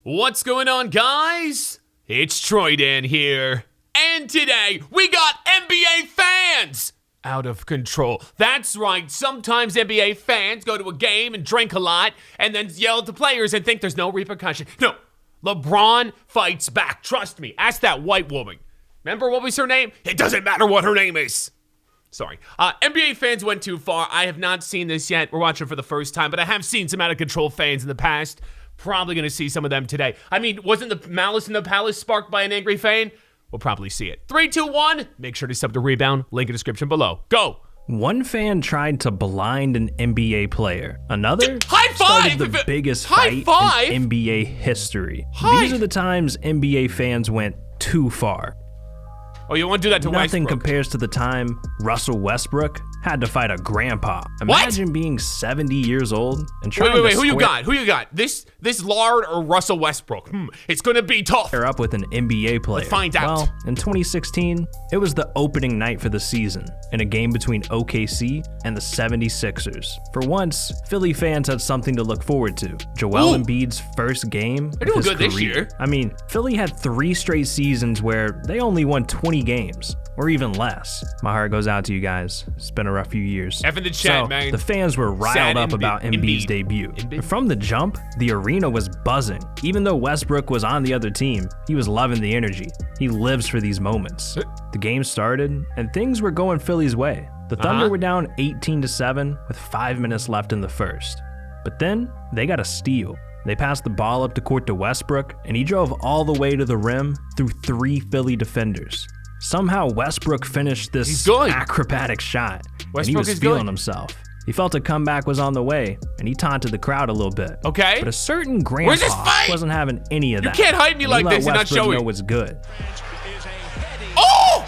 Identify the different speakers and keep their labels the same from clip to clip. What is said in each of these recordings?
Speaker 1: What's going on, guys? It's Troydan here. And today, we got NBA fans out of control. That's right, sometimes NBA fans go to a game and drink a lot and then yell at the players and think there's no repercussion. No, LeBron fights back. Trust me, ask that white woman. Remember what was her name? It doesn't matter what her name is. Sorry. NBA fans went too far. I have not seen this yet. We're watching for the first time, but I have seen some out-of-control fans in the past. Probably going to see some of them today. I mean, wasn't the Malice in the Palace sparked by an angry fan? We'll probably see it. 3, 2, 1. Make sure to sub to Rebound. Link in the description below. Go.
Speaker 2: One fan tried to blind an NBA player. Another
Speaker 1: High five!
Speaker 2: started the biggest
Speaker 1: High
Speaker 2: fight
Speaker 1: five!
Speaker 2: in NBA history.
Speaker 1: Hi.
Speaker 2: These are the times NBA fans went too far.
Speaker 1: Oh, you want to do that to
Speaker 2: Nothing
Speaker 1: Westbrook?
Speaker 2: compares to the time Russell Westbrook had to fight a grandpa. Imagine being 70 years old and trying
Speaker 1: Wait,
Speaker 2: to
Speaker 1: who you
Speaker 2: square
Speaker 1: got? Who you got? This Lard or Russell Westbrook? It's gonna be tough.
Speaker 2: up with an NBA player.
Speaker 1: Let's find out.
Speaker 2: Well, in 2016, it was the opening night for the season in a game between OKC and the 76ers. For once, Philly fans had something to look forward to. Joel
Speaker 1: Ooh.
Speaker 2: Embiid's first game
Speaker 1: They're
Speaker 2: of
Speaker 1: doing
Speaker 2: his
Speaker 1: good this
Speaker 2: career.
Speaker 1: year.
Speaker 2: I mean, Philly had 3 straight seasons where they only won 20 games, or even less. My heart goes out to you guys. It's been a rough few years.
Speaker 1: F in the chat,
Speaker 2: So,
Speaker 1: man.
Speaker 2: the fans were riled
Speaker 1: Sad
Speaker 2: up about Embiid's
Speaker 1: Embiid.
Speaker 2: debut.
Speaker 1: Embiid.
Speaker 2: From the jump, the arena was buzzing. Even though Westbrook was on the other team, he was loving the energy. He lives for these moments. The game started, and things were going Philly's way. The Thunder were down 18-7 with 5 minutes left in the first. But then, they got a steal. They passed the ball up the court to Westbrook, and he drove all the way to the rim through 3 Philly defenders. Somehow, Westbrook finished
Speaker 1: He's
Speaker 2: this
Speaker 1: good.
Speaker 2: acrobatic shot, and he
Speaker 1: Westbrook
Speaker 2: was
Speaker 1: is
Speaker 2: feeling
Speaker 1: good.
Speaker 2: himself. He felt a comeback was on the way, and he taunted the crowd a little bit.
Speaker 1: Okay.
Speaker 2: But a certain
Speaker 1: Where's this
Speaker 2: grandpa
Speaker 1: fight?
Speaker 2: wasn't having any of that.
Speaker 1: You can't hype me
Speaker 2: And
Speaker 1: like
Speaker 2: he let
Speaker 1: this and not
Speaker 2: Westbrook
Speaker 1: show
Speaker 2: know
Speaker 1: it.
Speaker 2: what's good.
Speaker 1: Oh!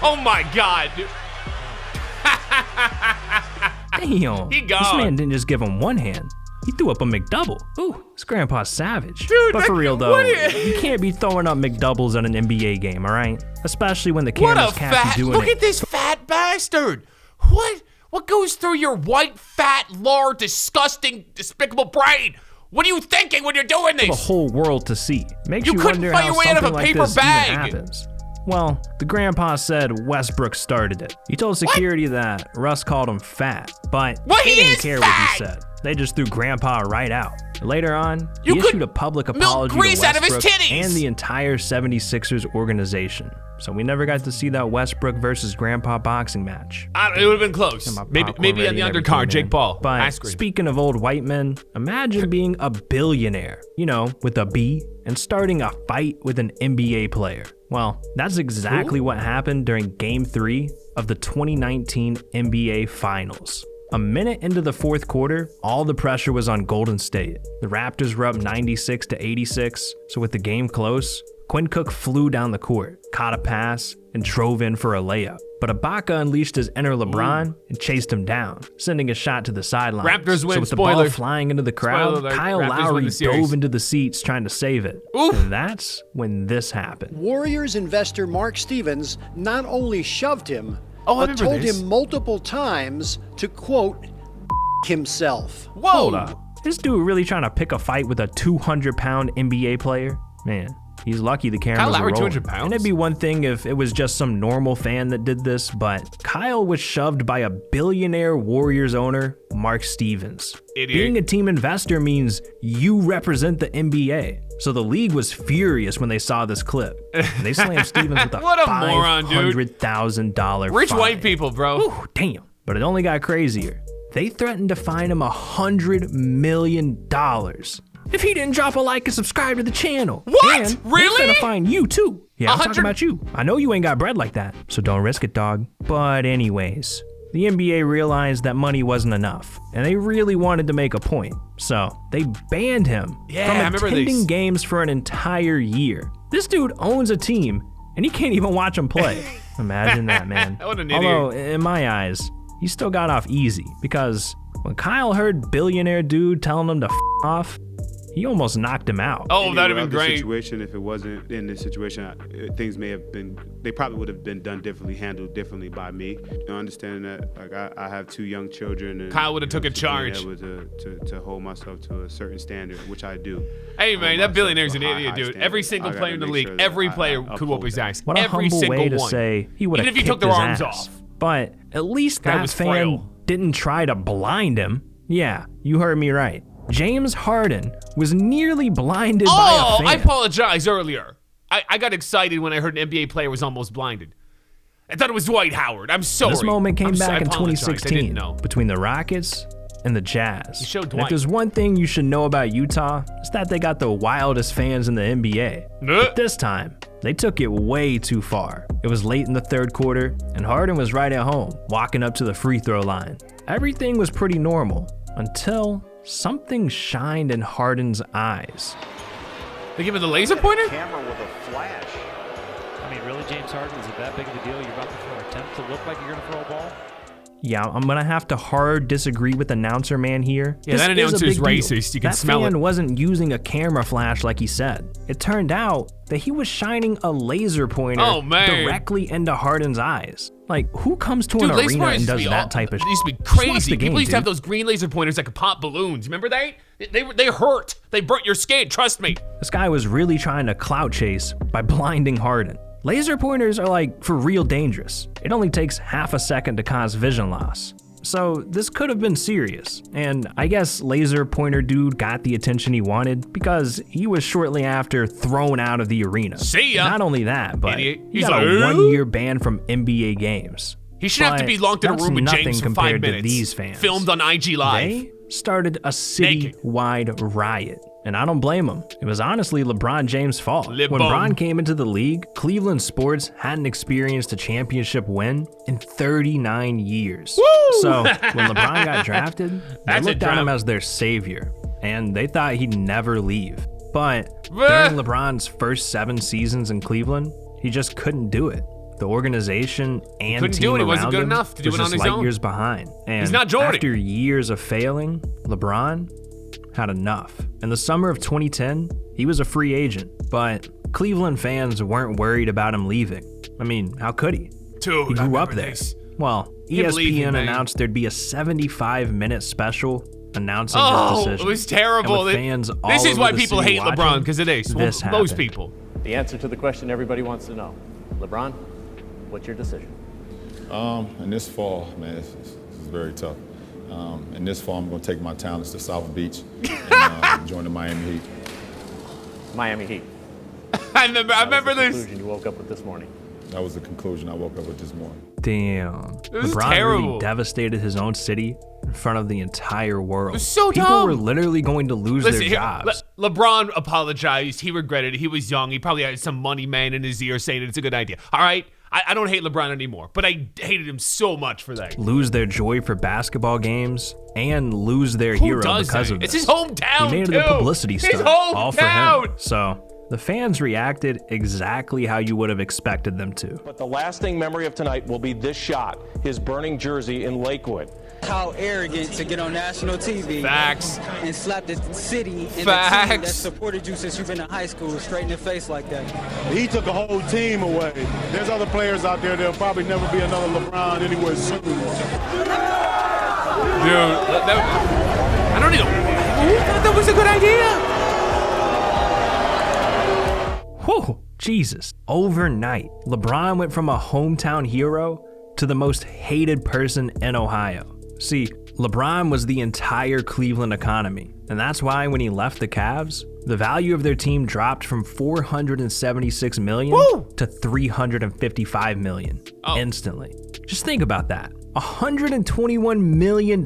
Speaker 1: Oh my God.
Speaker 2: Damn.
Speaker 1: He
Speaker 2: This
Speaker 1: gone.
Speaker 2: man didn't just give him one hand. He threw up a McDouble. Ooh, this grandpa's savage.
Speaker 1: Dude,
Speaker 2: but for
Speaker 1: like,
Speaker 2: real though,
Speaker 1: what is-
Speaker 2: you can't be throwing up McDoubles at an NBA game, all right? Especially when the
Speaker 1: What
Speaker 2: cameras
Speaker 1: a
Speaker 2: catch
Speaker 1: fat,
Speaker 2: you doing
Speaker 1: look
Speaker 2: it.
Speaker 1: at this fat bastard. What goes through your white, fat, lard, disgusting, despicable brain? What are you thinking when you're doing
Speaker 2: The
Speaker 1: this?
Speaker 2: whole world to see. Makes
Speaker 1: You
Speaker 2: you
Speaker 1: couldn't
Speaker 2: wonder
Speaker 1: fight
Speaker 2: how
Speaker 1: your way out of
Speaker 2: something
Speaker 1: a
Speaker 2: like
Speaker 1: paper
Speaker 2: this
Speaker 1: bag.
Speaker 2: even happens. Well, the grandpa said Westbrook started it. He told security that Russ called him fat, but
Speaker 1: Well,
Speaker 2: they
Speaker 1: he
Speaker 2: didn't
Speaker 1: is
Speaker 2: care
Speaker 1: fat.
Speaker 2: what he said. They just threw grandpa right out. Later on,
Speaker 1: You
Speaker 2: he
Speaker 1: could
Speaker 2: issued a public
Speaker 1: milk
Speaker 2: apology to
Speaker 1: grease out of his
Speaker 2: Westbrook
Speaker 1: titties.
Speaker 2: and the entire 76ers organization. So we never got to see that Westbrook versus grandpa boxing match.
Speaker 1: It would have been close.
Speaker 2: My
Speaker 1: Maybe
Speaker 2: popcorn
Speaker 1: on
Speaker 2: ready
Speaker 1: the
Speaker 2: and
Speaker 1: undercard,
Speaker 2: everything,
Speaker 1: Jake
Speaker 2: man.
Speaker 1: Paul.
Speaker 2: But
Speaker 1: Ice cream.
Speaker 2: speaking of old white men, imagine being a billionaire, with a B, and starting a fight with an NBA player. Well, that's exactly what happened during Game 3 of the 2019 NBA Finals. A minute into the fourth quarter, all the pressure was on Golden State. The Raptors were up 96-86, so with the game close, Quinn Cook flew down the court, caught a pass, and drove in for a layup. But Ibaka unleashed his inner LeBron and chased him down, sending a shot to the sideline.
Speaker 1: Raptors win,
Speaker 2: So with the
Speaker 1: spoiler.
Speaker 2: ball flying into the crowd,
Speaker 1: Spoiler alert,
Speaker 2: Kyle
Speaker 1: Raptors win
Speaker 2: Lowry
Speaker 1: the series.
Speaker 2: dove into the seats trying to save it.
Speaker 1: Oof.
Speaker 2: And that's when this happened.
Speaker 3: Warriors investor Mark Stevens not only shoved him,
Speaker 1: Oh, I
Speaker 3: but
Speaker 1: remember
Speaker 3: told
Speaker 1: this.
Speaker 3: him multiple times to, quote, himself.
Speaker 1: Whoa.
Speaker 2: Hold up. This dude really trying to pick a fight with a 200-pound NBA player? Man, he's lucky the cameras
Speaker 1: Kyle Lowry,
Speaker 2: were rolling.
Speaker 1: 200 pounds?
Speaker 2: And it'd be one thing if it was just some normal fan that did this, but Kyle was shoved by a billionaire Warriors owner, Mark Stevens.
Speaker 1: Idiot.
Speaker 2: Being a team investor means you represent the NBA. So the league was furious when they saw this clip. And they slammed Stevens with a
Speaker 1: What a moron, dude.
Speaker 2: $500,000
Speaker 1: Rich
Speaker 2: fine.
Speaker 1: white people, bro.
Speaker 2: Ooh, damn. But it only got crazier. They threatened to fine him $100 million if he didn't drop a like and subscribe to the channel.
Speaker 1: What?
Speaker 2: And
Speaker 1: Really?
Speaker 2: They're gonna fine you too. Yeah, I'm
Speaker 1: 100
Speaker 2: talking about you. I know you ain't got bread like that, so don't risk it, dog. But anyways, the NBA realized that money wasn't enough, and they really wanted to make a point. So they banned him
Speaker 1: Yeah, I remember
Speaker 2: from attending
Speaker 1: these.
Speaker 2: games for an entire year. This dude owns a team, and he can't even watch them play. Imagine that, man.
Speaker 1: What an idiot.
Speaker 2: Although, in my eyes, he still got off easy, because when Kyle heard billionaire dude telling him to off, he almost knocked him out.
Speaker 1: Oh, that'd have been great.
Speaker 4: Situation, if it wasn't in this situation, things may have been, they probably would have been done differently, handled differently by me. Understanding that, like, I have 2 young children. And,
Speaker 1: Kyle would have took a charge.
Speaker 4: Able to hold myself to a certain standard, which I do.
Speaker 1: Hey, man, that Billionaire's an idiot, dude.
Speaker 4: standard.
Speaker 1: Every single player in the league, every player could whoop his ass.
Speaker 2: What a
Speaker 1: Every
Speaker 2: humble
Speaker 1: single
Speaker 2: way to
Speaker 1: one.
Speaker 2: say he would have
Speaker 1: Even if he
Speaker 2: kicked
Speaker 1: took their
Speaker 2: his
Speaker 1: arms
Speaker 2: ass.
Speaker 1: off.
Speaker 2: But at least
Speaker 1: Guy
Speaker 2: that
Speaker 1: was
Speaker 2: fan
Speaker 1: frail.
Speaker 2: didn't try to blind him. Yeah, you heard me right. James Harden was nearly blinded by a fan.
Speaker 1: I apologize earlier. I got excited when I heard an NBA player was almost blinded. I thought it was Dwight Howard. I'm sorry.
Speaker 2: This moment came back in
Speaker 1: I apologize. I
Speaker 2: 2016
Speaker 1: didn't know.
Speaker 2: between the Rockets and the Jazz.
Speaker 1: You showed
Speaker 2: And
Speaker 1: Dwight.
Speaker 2: if there's one thing you should know about Utah, it's that they got the wildest fans in the NBA. But this time, they took it way too far. It was late in the third quarter, and Harden was right at home, walking up to the free throw line. Everything was pretty normal until something shined in Harden's eyes.
Speaker 1: They give him the laser pointer?
Speaker 5: Camera with a flash.
Speaker 6: I mean, really, James Harden, is it that big of a deal? You're about to throw an attempt to look like you're going to throw a ball?
Speaker 2: Yeah, I'm gonna have to hard disagree with announcer man here.
Speaker 1: Yeah,
Speaker 2: This
Speaker 1: that
Speaker 2: is a
Speaker 1: announcer's
Speaker 2: big deal.
Speaker 1: racist. You can
Speaker 2: that
Speaker 1: smell
Speaker 2: fan
Speaker 1: it.
Speaker 2: wasn't using a camera flash like he said. It turned out that he was shining a laser pointer
Speaker 1: Oh, man.
Speaker 2: directly into Harden's eyes. Like, who comes to
Speaker 1: Dude,
Speaker 2: an
Speaker 1: laser
Speaker 2: arena
Speaker 1: pointers
Speaker 2: and does
Speaker 1: used to be
Speaker 2: that type of
Speaker 1: It used to be
Speaker 2: Just watch
Speaker 1: crazy.
Speaker 2: the game,
Speaker 1: People used to have
Speaker 2: dude.
Speaker 1: those green laser pointers that could pop balloons. Remember that? They hurt. They burnt your skin. Trust me.
Speaker 2: This guy was really trying to clout chase by blinding Harden. Laser pointers are like for real dangerous. It only takes half a second to cause vision loss. So this could have been serious, and I guess laser pointer dude got the attention he wanted because he was shortly after thrown out of the arena.
Speaker 1: See ya.
Speaker 2: Not only that, but
Speaker 1: Idiot.
Speaker 2: he
Speaker 1: He's
Speaker 2: got a
Speaker 1: like,
Speaker 2: 1-year ban from NBA games.
Speaker 1: He should have to
Speaker 2: But
Speaker 1: be locked in a
Speaker 2: that's
Speaker 1: room with
Speaker 2: nothing
Speaker 1: James for 5
Speaker 2: compared to
Speaker 1: minutes.
Speaker 2: these fans.
Speaker 1: Filmed on IG Live.
Speaker 2: They started a city-wide riot, and I don't blame them. It was honestly LeBron James' fault. When
Speaker 1: LeBron.
Speaker 2: Bron came into the league, Cleveland sports hadn't experienced a championship win in 39 years.
Speaker 1: Woo!
Speaker 2: So when LeBron got drafted, they
Speaker 1: That's a
Speaker 2: looked at him
Speaker 1: drought.
Speaker 2: as their savior, and they thought he'd never leave. But
Speaker 1: Bleh.
Speaker 2: during LeBron's first 7 seasons in Cleveland, he just couldn't do it. The organization and
Speaker 1: Couldn't
Speaker 2: team
Speaker 1: do it. He wasn't
Speaker 2: around
Speaker 1: good
Speaker 2: him
Speaker 1: enough to do
Speaker 2: was
Speaker 1: it on
Speaker 2: just
Speaker 1: his
Speaker 2: light
Speaker 1: own.
Speaker 2: years behind. And
Speaker 1: He's not Jordan.
Speaker 2: after years of failing, LeBron had enough. In the summer of 2010, he was a free agent, but Cleveland fans weren't worried about him leaving. I mean, how could he?
Speaker 1: Dude,
Speaker 2: He
Speaker 1: I
Speaker 2: grew up
Speaker 1: remember
Speaker 2: there.
Speaker 1: this.
Speaker 2: Well,
Speaker 1: Can't believe
Speaker 2: ESPN
Speaker 1: it, man.
Speaker 2: announced there'd be a 75-minute special announcing his
Speaker 1: Oh,
Speaker 2: decision.
Speaker 1: it was terrible.
Speaker 2: And with fans all
Speaker 1: This is
Speaker 2: over
Speaker 1: why
Speaker 2: the
Speaker 1: people
Speaker 2: city
Speaker 1: hate
Speaker 2: watching,
Speaker 1: LeBron, because it is.
Speaker 2: this
Speaker 1: Most
Speaker 2: happened.
Speaker 1: people.
Speaker 5: The answer to the question everybody wants to know. LeBron, what's your decision?
Speaker 7: In this fall, man, this is very tough. In this fall, I'm going to take my talents to South Beach and join the Miami Heat.
Speaker 5: Miami Heat.
Speaker 1: I remember
Speaker 5: That was the
Speaker 1: this.
Speaker 5: conclusion you woke up with this morning.
Speaker 7: That was the conclusion I woke up with this morning.
Speaker 2: Damn.
Speaker 1: It was
Speaker 2: LeBron
Speaker 1: terrible.
Speaker 2: really devastated his own city in front of the entire world.
Speaker 1: was so
Speaker 2: People
Speaker 1: dumb.
Speaker 2: were literally going to lose
Speaker 1: Listen,
Speaker 2: their
Speaker 1: here,
Speaker 2: jobs.
Speaker 1: LeBron apologized. He regretted it. He was young. He probably had some money man in his ear saying it's a good idea. All right? I don't hate LeBron anymore, but I hated him so much for that.
Speaker 2: Lose their joy for basketball games and lose their
Speaker 1: Who
Speaker 2: hero
Speaker 1: does
Speaker 2: because
Speaker 1: that?
Speaker 2: of
Speaker 1: It's
Speaker 2: this.
Speaker 1: his hometown,
Speaker 2: He made it
Speaker 1: too.
Speaker 2: a publicity
Speaker 1: His
Speaker 2: stunt all for him.
Speaker 1: hometown.
Speaker 2: So the fans reacted exactly how you would have expected them to.
Speaker 8: But the lasting memory of tonight will be this shot, his burning jersey in Lakewood.
Speaker 9: How arrogant to get on national TV
Speaker 1: Facts.
Speaker 9: and slap the city and the team
Speaker 1: Facts.
Speaker 9: that supported you since you've been in high school straight in the face like that.
Speaker 10: He took a whole team away. There's other players out there. There'll probably never be another LeBron anywhere soon.
Speaker 1: Dude, I don't even. Who thought that was a good idea?
Speaker 2: Whew, Jesus. Overnight, LeBron went from a hometown hero to the most hated person in Ohio. See, LeBron was the entire Cleveland economy, and that's why when he left the Cavs, the value of their team dropped from $476 million to $355 million instantly. Just think about that. $121 million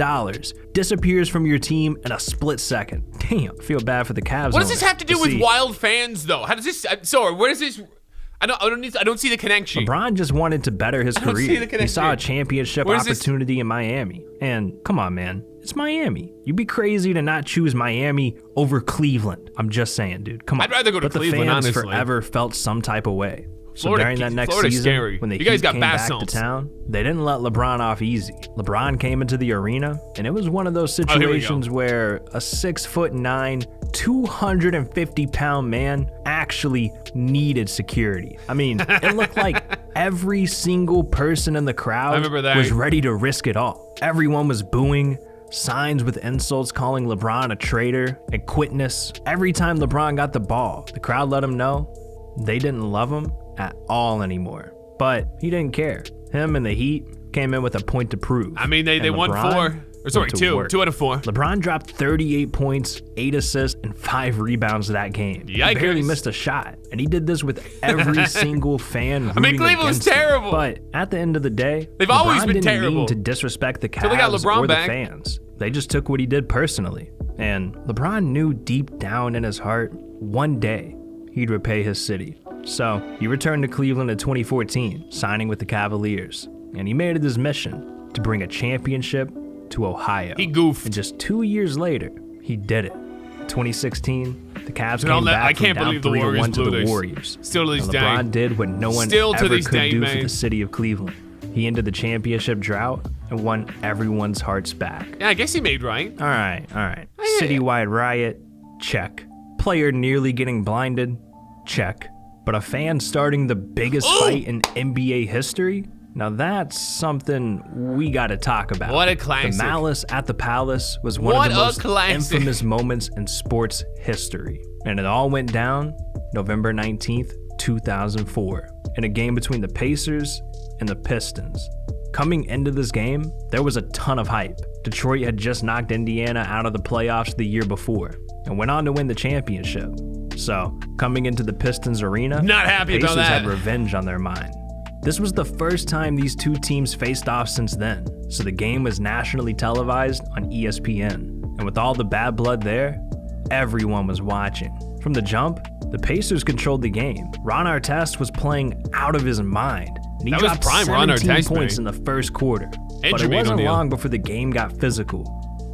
Speaker 2: disappears from your team in a split second. Damn, I feel bad for the Cavs.
Speaker 1: What does this
Speaker 2: owner.
Speaker 1: have to do
Speaker 2: But
Speaker 1: with
Speaker 2: see,
Speaker 1: wild fans, though? How does this? Sorry, where does this? I don't see the connection.
Speaker 2: LeBron just wanted to better his
Speaker 1: don't see
Speaker 2: career.
Speaker 1: the
Speaker 2: He saw a
Speaker 1: connection.
Speaker 2: championship
Speaker 1: Where's this-
Speaker 2: opportunity in Miami. And come on, man. It's Miami. You'd be crazy to not choose Miami over Cleveland. I'm just saying, dude. Come on.
Speaker 1: I'd rather go to
Speaker 2: but
Speaker 1: Cleveland,
Speaker 2: the fans
Speaker 1: honestly.
Speaker 2: forever felt some type of way. So during that next
Speaker 1: Florida's
Speaker 2: season,
Speaker 1: scary.
Speaker 2: when the
Speaker 1: You guys
Speaker 2: Heat
Speaker 1: got
Speaker 2: came
Speaker 1: bath
Speaker 2: back to
Speaker 1: salts.
Speaker 2: town, they didn't let LeBron off easy. LeBron came into the arena, and it was one of those
Speaker 1: here we
Speaker 2: situations
Speaker 1: go.
Speaker 2: where a 6'9", 250-pound man actually needed security. I mean, it looked like every single person in the crowd
Speaker 1: remember that.
Speaker 2: was ready to risk it all. Everyone was booing, signs with insults calling LeBron a traitor and quitness. Every time LeBron got the ball, the crowd let him know they didn't love him at all anymore. But he didn't care. Him and the Heat came in with a point to prove.
Speaker 1: I mean, they
Speaker 2: And
Speaker 1: won
Speaker 2: LeBron
Speaker 1: 4. Or sorry,
Speaker 2: went to
Speaker 1: 2.
Speaker 2: work.
Speaker 1: 2 out of 4.
Speaker 2: LeBron dropped 38 points, 8 assists, and 5 rebounds that game. He
Speaker 1: Yikers.
Speaker 2: barely missed a shot. And he did this with every single fan rooting
Speaker 1: I mean, Cleveland's
Speaker 2: against him.
Speaker 1: terrible.
Speaker 2: But at the end of the day,
Speaker 1: They've
Speaker 2: LeBron
Speaker 1: always been
Speaker 2: didn't
Speaker 1: terrible.
Speaker 2: mean to disrespect the
Speaker 1: Till they got
Speaker 2: Cavs
Speaker 1: LeBron
Speaker 2: or the
Speaker 1: back.
Speaker 2: fans. They just took what he did personally. And LeBron knew deep down in his heart, one day, he'd repay his city. So he returned to Cleveland in 2014, signing with the Cavaliers. And he made it his mission to bring a championship to Ohio.
Speaker 1: He goofed.
Speaker 2: And just 2 years later, he did it. 2016, the Cavs
Speaker 1: Dude, I'll
Speaker 2: came
Speaker 1: ne-
Speaker 2: back
Speaker 1: I
Speaker 2: from
Speaker 1: can't
Speaker 2: down
Speaker 1: believe the
Speaker 2: 3-1
Speaker 1: Warriors
Speaker 2: to
Speaker 1: blew
Speaker 2: the
Speaker 1: this.
Speaker 2: Warriors.
Speaker 1: Still to this
Speaker 2: And
Speaker 1: day.
Speaker 2: LeBron did what no one
Speaker 1: Still to
Speaker 2: ever
Speaker 1: this
Speaker 2: could
Speaker 1: day,
Speaker 2: do
Speaker 1: man.
Speaker 2: for the city of Cleveland. He ended the championship drought and won everyone's hearts back.
Speaker 1: Yeah, I guess he made right.
Speaker 2: All right.
Speaker 1: Oh, yeah.
Speaker 2: Citywide riot, check. Player nearly getting blinded, check. But a fan starting the biggest fight in NBA history? Now that's something we gotta talk about.
Speaker 1: What a classic.
Speaker 2: The Malice at the Palace was one
Speaker 1: What
Speaker 2: of the
Speaker 1: a
Speaker 2: most
Speaker 1: classic.
Speaker 2: infamous moments in sports history. And it all went down November 19th, 2004, in a game between the Pacers and the Pistons. Coming into this game, there was a ton of hype. Detroit had just knocked Indiana out of the playoffs the year before and went on to win the championship. So, coming into the Pistons arena,
Speaker 1: Not happy
Speaker 2: the
Speaker 1: about
Speaker 2: Pacers
Speaker 1: that.
Speaker 2: had revenge on their mind. This was the first time these two teams faced off since then, so the game was nationally televised on ESPN. And with all the bad blood there, everyone was watching. From the jump, the Pacers controlled the game. Ron Artest was playing out of his mind, and he
Speaker 1: That was
Speaker 2: dropped
Speaker 1: prime Ron
Speaker 2: 17
Speaker 1: Artest,
Speaker 2: points
Speaker 1: man.
Speaker 2: in the first quarter.
Speaker 1: And
Speaker 2: But it
Speaker 1: Jermaine
Speaker 2: wasn't
Speaker 1: O'Neal.
Speaker 2: long before the game got physical.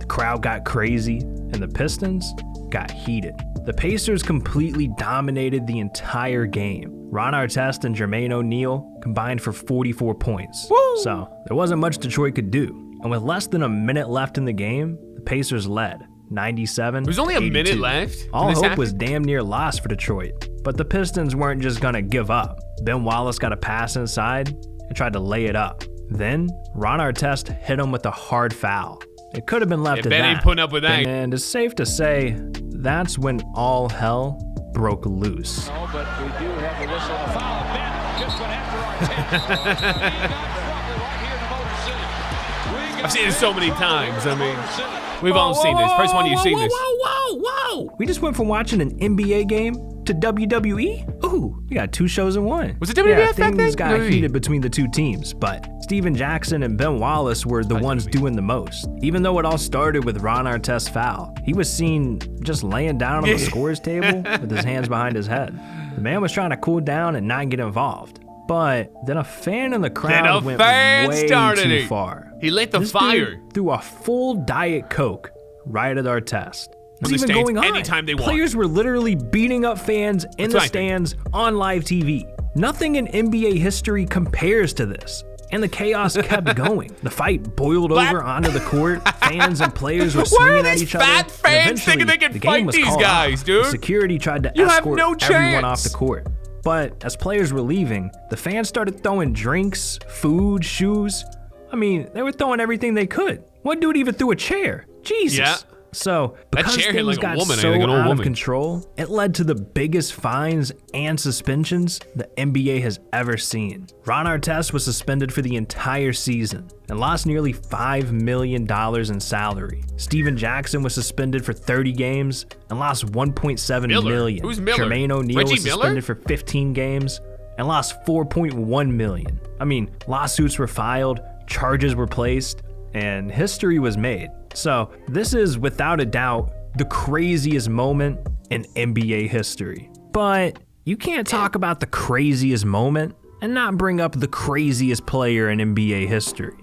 Speaker 2: The crowd got crazy, and the Pistons got heated. The Pacers completely dominated the entire game. Ron Artest and Jermaine O'Neal combined for 44 points.
Speaker 1: Woo!
Speaker 2: So there wasn't much Detroit could do. And with less than a minute left in the game, the Pacers led 97.
Speaker 1: There's only a minute left. when
Speaker 2: All
Speaker 1: this
Speaker 2: hope
Speaker 1: happened?
Speaker 2: was damn near lost for Detroit. But the Pistons weren't just gonna give up. Ben Wallace got a pass inside and tried to lay it up. Then Ron Artest hit him with a hard foul. It could have been left
Speaker 1: Yeah,
Speaker 2: at
Speaker 1: Ben
Speaker 2: that.
Speaker 1: ain't putting up with that.
Speaker 2: And it's safe to say that's when all hell broke loose.
Speaker 6: No, but we do have the whistle and a foul. Ben just went after our 10. We got trouble right here in Motor City.
Speaker 1: I've seen it so many times. I mean, we've all seen this. First one you've seen this.
Speaker 2: Whoa. We just went from watching an NBA game to WWE? Ooh, we got 2 shows in one.
Speaker 1: Was it WWF back
Speaker 2: things
Speaker 1: then?
Speaker 2: got
Speaker 1: WWE.
Speaker 2: heated between the two teams, but Steven Jackson and Ben Wallace were the ones doing the most. Even though it all started with Ron Artest's foul, he was seen just laying down on the scores table with his hands behind his head. The man was trying to cool down and not get involved. But then a fan in the crowd went way too far.
Speaker 1: He lit the
Speaker 2: This
Speaker 1: fire.
Speaker 2: dude threw a full Diet Coke right at Artest. What's
Speaker 1: the
Speaker 2: even
Speaker 1: stands
Speaker 2: going on?
Speaker 1: anytime they want.
Speaker 2: Players were literally beating up fans in
Speaker 1: That's
Speaker 2: the
Speaker 1: what I think.
Speaker 2: stands on live TV. Nothing in NBA history compares to this. And the chaos kept going. The fight boiled over onto the court. Fans and players were
Speaker 1: Why are
Speaker 2: swinging at
Speaker 1: these
Speaker 2: each other.
Speaker 1: fat
Speaker 2: And
Speaker 1: fans thinking
Speaker 2: eventually,
Speaker 1: they can
Speaker 2: the game
Speaker 1: fight
Speaker 2: was
Speaker 1: these
Speaker 2: called
Speaker 1: guys,
Speaker 2: off.
Speaker 1: dude?
Speaker 2: The security tried to
Speaker 1: You have
Speaker 2: escort
Speaker 1: no
Speaker 2: everyone
Speaker 1: chance.
Speaker 2: off the court. But as players were leaving, the fans started throwing drinks, food, shoes. I mean, they were throwing everything they could. One dude even threw a chair. Jesus.
Speaker 1: Yeah.
Speaker 2: So,
Speaker 1: That
Speaker 2: because
Speaker 1: chair hit
Speaker 2: things
Speaker 1: like a
Speaker 2: got
Speaker 1: woman, I
Speaker 2: so
Speaker 1: think, an old
Speaker 2: out of
Speaker 1: woman.
Speaker 2: control, it led to the biggest fines and suspensions the NBA has ever seen. Ron Artest was suspended for the entire season and lost nearly $5 million in salary. Steven Jackson was suspended for 30 games and lost $1.7
Speaker 1: Miller?
Speaker 2: million.
Speaker 1: Who's Miller?
Speaker 2: Jermaine O'Neal
Speaker 1: Reggie
Speaker 2: was
Speaker 1: Miller?
Speaker 2: suspended for 15 games and lost $4.1 million. I mean, lawsuits were filed, charges were placed, and history was made. So this is without a doubt the craziest moment in NBA history. But you can't talk about the craziest moment and not bring up the craziest player in NBA history.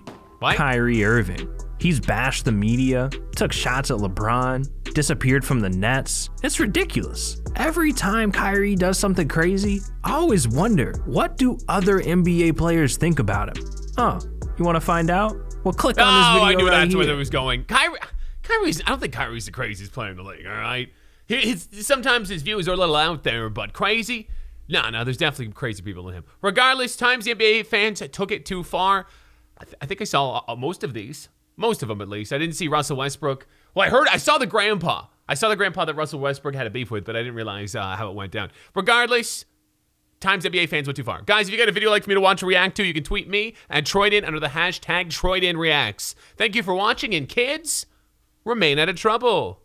Speaker 1: What?
Speaker 2: Kyrie Irving. He's bashed the media, took shots at LeBron, disappeared from the Nets. It's ridiculous. Every time Kyrie does something crazy, I always wonder, what do other NBA players think about him? Oh, you want to find out? Well, click on this video
Speaker 1: I knew
Speaker 2: right
Speaker 1: that's where
Speaker 2: here.
Speaker 1: it was going. I don't think Kyrie's the craziest player in the league, all right? Sometimes his views are a little out there, but crazy? No, there's definitely crazy people in him. Regardless, times the NBA fans took it too far. I think I saw most of these. Most of them, at least. I didn't see Russell Westbrook. Well, I saw the grandpa. I saw the grandpa that Russell Westbrook had a beef with, but I didn't realize how it went down. Regardless, times NBA fans went too far. Guys, if you got a video you'd like for me to watch or react to, you can tweet me at Troydan under the hashtag TroydanReacts. Thank you for watching, and kids, remain out of trouble.